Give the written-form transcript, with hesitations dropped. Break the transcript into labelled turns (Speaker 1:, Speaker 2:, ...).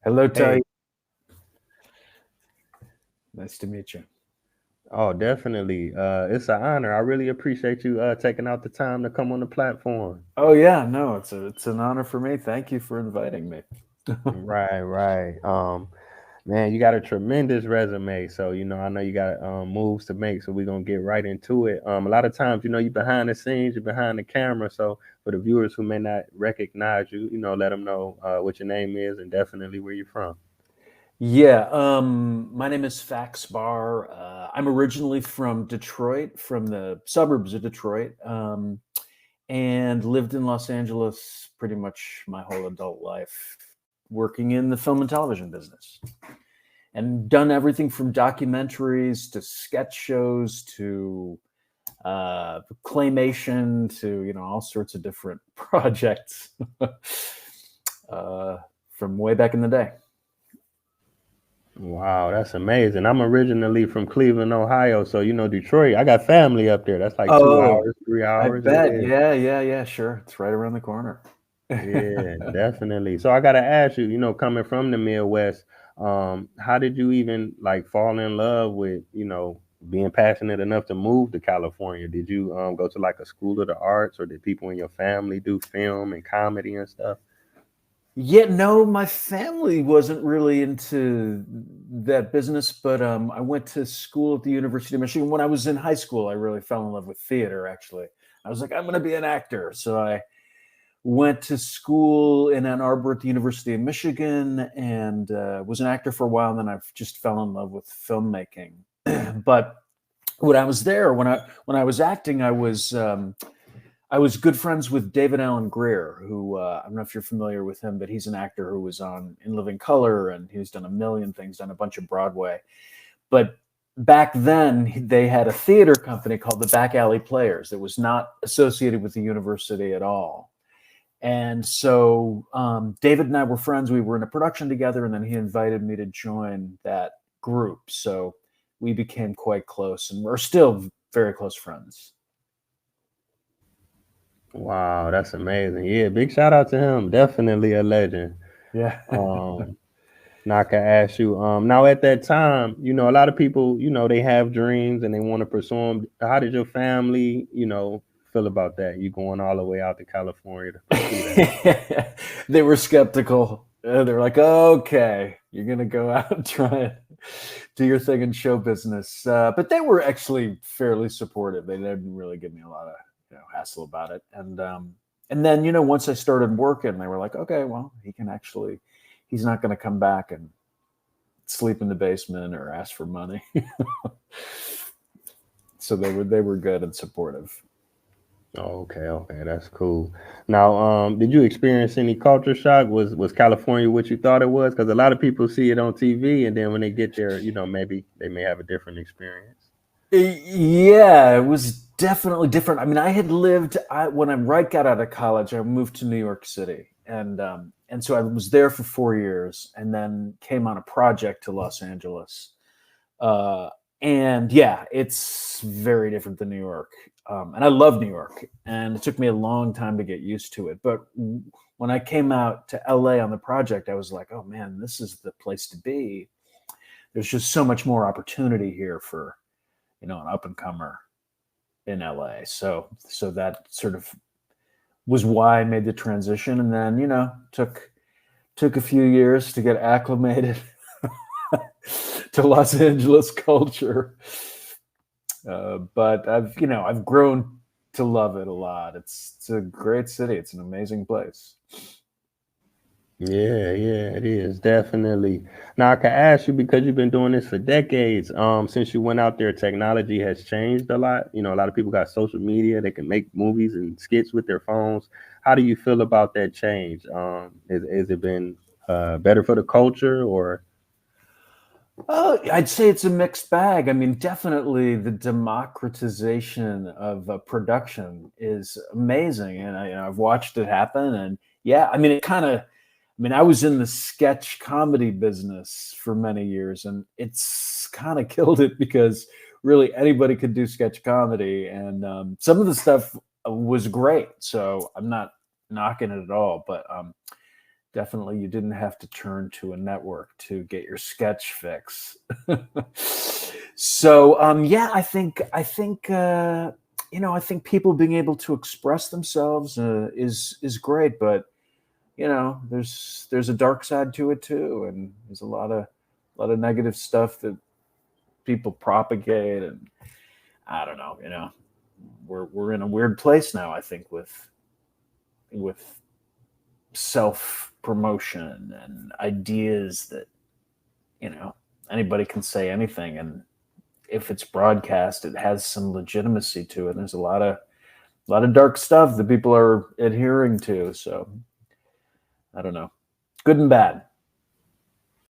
Speaker 1: Hello,
Speaker 2: Hey,
Speaker 1: Taye. Nice to meet you.
Speaker 2: oh, definitely. It's an honor. I really appreciate you taking out the time to come on the platform.
Speaker 1: Oh yeah, no, it's an honor for me. Thank you for inviting me.
Speaker 2: Right, right. Man, you got a tremendous resume. So, I know you got moves to make. So we're gonna get right into it. A lot of times, you behind the scenes, you're behind the camera. So for the viewers who may not recognize you, let them know what your name is and definitely where you're from.
Speaker 1: Yeah, my name is Fax Bahr. I'm originally from Detroit, from the suburbs of Detroit, and lived in Los Angeles pretty much my whole adult life, working in the film and television business, and done everything from documentaries to sketch shows to claymation to all sorts of different projects uh, from way back in the day.
Speaker 2: Wow, that's amazing. I'm originally from Cleveland, Ohio. So, Detroit, I got family up there. That's like two
Speaker 1: Oh,
Speaker 2: hours, three
Speaker 1: I
Speaker 2: hours.
Speaker 1: bet.
Speaker 2: Yeah.
Speaker 1: Yeah, yeah, yeah. Sure, it's right around the corner.
Speaker 2: Yeah, definitely. So I gotta ask you, coming from the Midwest, how did you even like fall in love with, being passionate enough to move to California? Did you go to like a school of the arts, or did people in your family do film and comedy and stuff?
Speaker 1: Yeah, no, my family wasn't really into that business, but I went to school at the University of Michigan. When I was in high school, I really fell in love with theater, actually. I was like, I'm going to be an actor. So I went to school in Ann Arbor at the University of Michigan and was an actor for a while. And then I just fell in love with filmmaking. But when I was there, when I was acting, I was good friends with David Allen Greer, who I don't know if you're familiar with him, but he's an actor who was on In Living Color, and he's done a million things, done a bunch of Broadway. But back then, they had a theater company called the Back Alley Players that was not associated with the university at all. And so David and I were friends. We were in a production together, and then he invited me to join that group. So we became quite close, and we're still very close friends.
Speaker 2: Wow, that's amazing. Yeah, big shout out to him. Definitely a legend.
Speaker 1: Yeah.
Speaker 2: Um, Now I can ask you. Now at that time, a lot of people, they have dreams and they want to pursue them. How did your family, feel about that? You going all the way out to California to pursue that?
Speaker 1: They were skeptical. They're like, okay, you're gonna go out and try and do your thing in show business. But they were actually fairly supportive. They didn't really give me a lot of hassle about it. And then once I started working, they were like, okay, well, he's not going to come back and sleep in the basement or ask for money. So they were good and supportive.
Speaker 2: Oh, okay, okay, that's cool. Now, did you experience any culture shock? Was California what you thought it was? Because a lot of people see it on TV, and then when they get there, maybe they may have a different experience.
Speaker 1: Yeah, it was definitely different. I mean, I had lived when I right got out of college. I moved to New York City, and so I was there for 4 years, and then came on a project to Los Angeles. Uh, and yeah, it's very different than New York. And I love New York, and it took me a long time to get used to it. But when I came out to LA on the project, I was like, oh man, this is the place to be. There's just so much more opportunity here for an up and comer in LA. So that sort of was why I made the transition, and then took a few years to get acclimated to Los Angeles culture. But I've grown to love it a lot. It's a great city. It's an amazing place.
Speaker 2: Yeah, yeah, it is definitely. Now I can ask you because you've been doing this for decades. Since you went out there, technology has changed a lot. A lot of people got social media. They can make movies and skits with their phones. How do you feel about that change? Is it been better for the culture or?
Speaker 1: I'd say it's a mixed bag. I mean, definitely the democratization of production is amazing, and I've watched it happen. And yeah, I mean, I was in the sketch comedy business for many years, and it's kind of killed it because really anybody could do sketch comedy, and some of the stuff was great. So I'm not knocking it at all, but definitely you didn't have to turn to a network to get your sketch fix. So yeah, I think people being able to express themselves is great, but there's a dark side to it too, and there's a lot of negative stuff that people propagate, and I don't know, we're in a weird place now, I think, with self promotion and ideas that anybody can say anything, and if it's broadcast, it has some legitimacy to it. And there's a lot of dark stuff that people are adhering to. So I don't know, good and bad.